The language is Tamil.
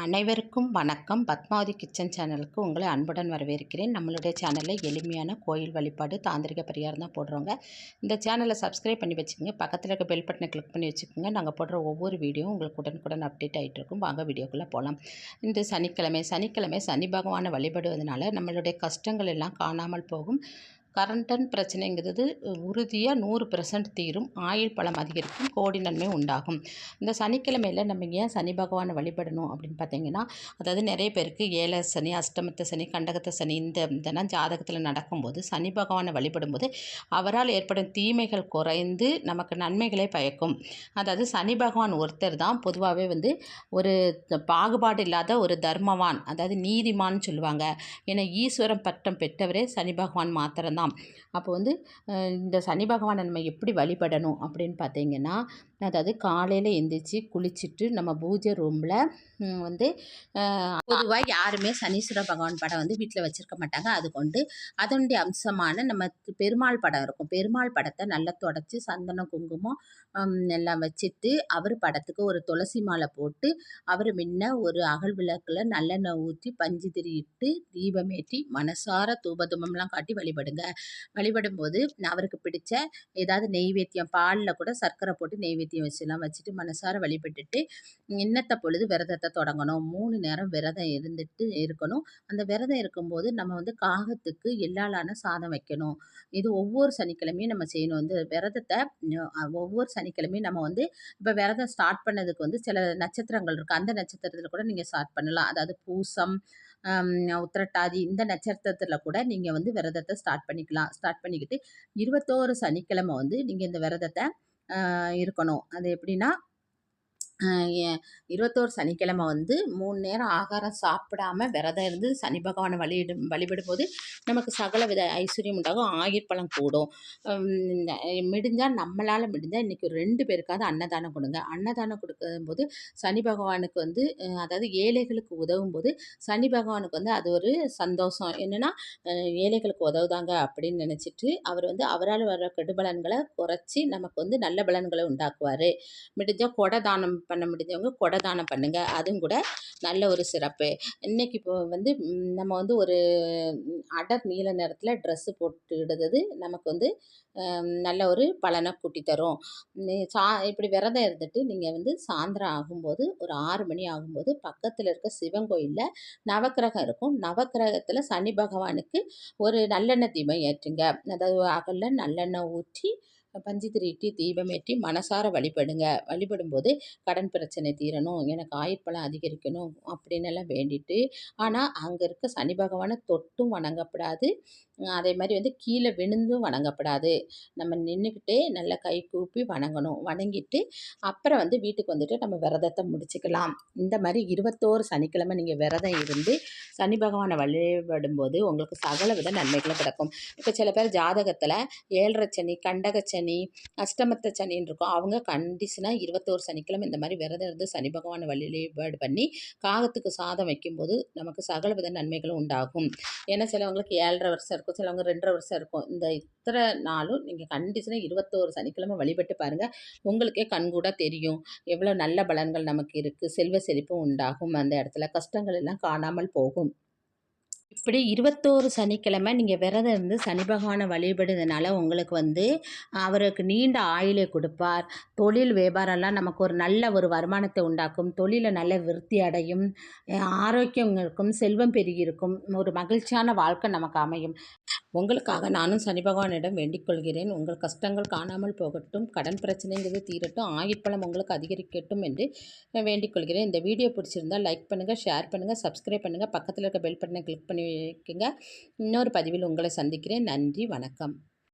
அனைவருக்கும் வணக்கம். பத்மாவதி கிச்சன் சேனலுக்கு உங்களை அன்புடன் வரவேற்கிறேன். நம்மளுடைய சேனலில் எளிமையான கோயில் வழிபாடு, தாந்திரிக பரிகாரம் தான் போடுறோங்க. இந்த சேனலை சப்ஸ்கிரைப் பண்ணி வச்சுக்கோங்க. பக்கத்தில் இருக்க பெல் பட்டனை கிளிக் பண்ணி வச்சுக்கோங்க. நாங்கள் போடுற ஒவ்வொரு வீடியோவும் உங்களுக்கு உடனுக்குடன் அப்டேட் ஆகிட்டு இருக்கும். வாங்க வீடியோக்குள்ளே போகலாம். இந்த சனிக்கிழமை சனி பகவானை வழிபடுவதனால நம்மளுடைய கஷ்டங்கள் எல்லாம் காணாமல் போகும். கரண்டன் பிரச்சனைங்கிறது உறுதியாக 100% தீரும். ஆயுள் பலம் அதிகரிக்கும். கோடி நன்மை உண்டாகும். இந்த சனிக்கிழமையில் நம்ம ஏன் சனி பகவானை வழிபடணும் அப்படின்னு பார்த்தீங்கன்னா, அதாவது நிறைய பேருக்கு ஏழரை சனி, அஷ்டமத்த சனி, கண்டகத்த சனி இதெல்லாம் ஜாதகத்தில் நடக்கும்போது சனி பகவானை வழிபடும்போது அவரால் ஏற்படும் தீமைகள் குறைந்து நமக்கு நன்மைகளை பயக்கும். அதாவது சனி பகவான் ஒருத்தர் தான் பொதுவாகவே ஒரு பாகுபாடு இல்லாத ஒரு தர்மவான், அதாவது நீதிமான்னு சொல்லுவாங்க. ஏன்னா ஈஸ்வரன் பட்டம் பெற்றவரே சனி பகவான் மாத்திரம்தான். அப்போ இந்த சனி பகவானை நம்ம எப்படி வழிபடணும் அப்படின்னு பார்த்தீங்கன்னா, அதாவது காலையில் எந்திரிச்சு குளிச்சுட்டு நம்ம பூஜை ரூமில் பொதுவாக யாருமே சனீஸ்வர பகவான் படம் வீட்டில் வச்சுருக்க மாட்டாங்க. அதனுடைய அம்சமான நம்ம பெருமாள் படம் இருக்கும். பெருமாள் படத்தை நல்லா தொடச்சி சந்தனம் குங்குமம் எல்லாம் வச்சுட்டு அவர் படத்துக்கு ஒரு துளசி மாலை போட்டு அவர் முன்ன ஒரு அகல் விளக்கில் நல்லெண்ணெய் ஊற்றி பஞ்சு திரியிட்டு தீபமேற்றி மனசார தூபதுமம்லாம் காட்டி வழிபடுங்க. வழிபடும்போது அவருக்கு பிடிச்ச ஏதாவது நெய்வேத்தியம், பாலில் கூட சர்க்கரை போட்டு நெய்வேத்தியம் வச்சுட்டு மனசார வழிபட்டுட்டு இன்னத்த பொழுது விரதத்தை தொடங்கணும். 3 நேரம் விரதம் இருக்கணும். அந்த விரதம் இருக்கும்போது நம்ம காகத்துக்கு எல்லாலான சாதம் வைக்கணும். இது ஒவ்வொரு சனிக்கிழமையும் நம்ம செய்யணும். விரதத்தை ஒவ்வொரு சனிக்கிழமையும் நம்ம இப்போ விரதம் ஸ்டார்ட் பண்ணதுக்கு சில நட்சத்திரங்கள் இருக்குது. அந்த நட்சத்திரத்தில் கூட நீங்கள் ஸ்டார்ட் பண்ணலாம். அதாவது பூசம், உத்திரட்டாதி இந்த நட்சத்திரத்தில் கூட நீங்கள் விரதத்தை ஸ்டார்ட் பண்ணிக்கலாம். ஸ்டார்ட் பண்ணிக்கிட்டு 21 சனிக்கிழமை நீங்கள் இந்த விரதத்தை இருக்கணும். அது எப்படின்னா, 21 சனிக்கிழமை 3 நேரம் ஆகாரம் சாப்பிடாமல் விரதம் இருந்து சனி பகவானை வழிபடும்போது நமக்கு சகல வித ஐஸ்வர்யம் உண்டாகும். ஆயுட்பலம் கூடும். நம்மளால் முடிஞ்சால் இன்றைக்கி 2 பேருக்காவது அன்னதானம் கொடுங்க. அன்னதானம் கொடுக்கும்போது சனி பகவானுக்கு அதாவது ஏழைகளுக்கு உதவும் போது சனி பகவானுக்கு அது ஒரு சந்தோஷம். என்னென்னா, ஏழைகளுக்கு உதவுதாங்க அப்படின்னு நினச்சிட்டு அவர் அவரால் வர கெடுபலன்களை குறைச்சி நமக்கு நல்ல பலன்களை உண்டாக்குவார். முடிஞ்சால் கொடை தானம் பண்ண முடிஞ்சவங்க கொடை தானம் பண்ணுங்கள். அதுவும் கூட நல்ல ஒரு சிறப்பு. இன்றைக்கி இப்போ நம்ம ஒரு அடர் நீல நிறத்தில் ட்ரெஸ்ஸு போட்டுடுறது நமக்கு நல்ல ஒரு பலனை கூட்டி தரும். இப்படி விரதம் இருந்துட்டு நீங்கள் சாயந்தரம் ஆகும்போது ஒரு 6 மணி ஆகும்போது பக்கத்தில் இருக்க சிவன் கோயிலில் நவக்கிரகம் இருக்கும். நவக்கிரகத்தில் சனி பகவானுக்கு ஒரு நல்லெண்ணெய் தீபம் ஏற்றுங்க. அதாவது அகலில் நல்லெண்ணெய் ஊற்றி பஞ்சு திரியிட்டு தீபமேற்றி மனசார வழிபடுங்க. வழிபடும்போது கடன் பிரச்சனை தீரணும், எனக்கு ஆயுட்பலம் அதிகரிக்கணும் அப்படின்னு எல்லாம் வேண்டிட்டு, ஆனால் அங்கே இருக்க சனி பகவானை தொட்டும் வணங்கப்படாது. அதே மாதிரி கீழே விழுந்தும் வணங்கப்படாது. நம்ம நின்றுக்கிட்டே நல்லா கை கூப்பி வணங்கணும். வணங்கிட்டு அப்புறம் வீட்டுக்கு நம்ம விரதத்தை முடிச்சுக்கலாம். இந்த மாதிரி 21 சனிக்கிழமை நீங்கள் விரதம் இருந்து சனி பகவானை வழிபடும்போது உங்களுக்கு சகல வித நன்மைகளும் கிடைக்கும். இப்போ சில பேர் ஜாதகத்தில் 7.5 சனி, கண்டக சனி, அஷ்டமத்த சனின்னு இருக்கும். அவங்க கண்டிஷனாக 21 சனிக்கிழமை இந்த மாதிரி விரதம் இருந்து சனி பகவானை வழிபாடு பண்ணி காகத்துக்கு சாதம் வைக்கும்போது நமக்கு சகல வித நன்மைகளும் உண்டாகும். ஏன்னா சிலவங்களுக்கு 7.5 வருஷம் இருக்கும், சிலவங்க 2.5 வருஷம் இருக்கும். இந்த இத்தனை நாளும் நீங்கள் கண்டிஷனாக 21 சனிக்கிழமை வழிபட்டு பாருங்கள். உங்களுக்கே கண்கூட தெரியும் எவ்வளோ நல்ல பலன்கள் நமக்கு இருக்குது. செல்வ செழிப்பும் உண்டாகும். அந்த இடத்துல கஷ்டங்கள் எல்லாம் காணாமல் போகும். இப்படி 21 சனிக்கிழமை நீங்கள் விரதம் இருந்து சனி பகவானை வழிபடுறதுனால உங்களுக்கு அவருக்கு நீண்ட ஆயுளை கொடுப்பார். தொழில் வியாபாரம்லாம் நமக்கு ஒரு நல்ல ஒரு வருமானத்தை உண்டாக்கும். தொழிலில் நல்ல விருத்தி அடையும். ஆரோக்கியம் இருக்கும். செல்வம் பெருகியிருக்கும். ஒரு மகிழ்ச்சியான வாழ்க்கை நமக்கு அமையும். உங்களுக்காக நானும் சனி பகவானிடம் வேண்டிக் கொள்கிறேன். உங்கள் கஷ்டங்கள் காணாமல் போகட்டும், கடன் பிரச்சனைங்கிறது தீரட்டும், ஆயுட்பலம் உங்களுக்கு அதிகரிக்கட்டும் என்று வேண்டிக் கொள்கிறேன். இந்த வீடியோ பிடிச்சிருந்தால் லைக் பண்ணுங்கள், ஷேர் பண்ணுங்கள், சப்ஸ்கிரைப் பண்ணுங்கள், பக்கத்தில் இருக்க பெல் பட்டனை கிளிக் பண்ணி வைக்குங்க. இன்னொரு பதிவில் உங்களை சந்திக்கிறேன். நன்றி, வணக்கம்.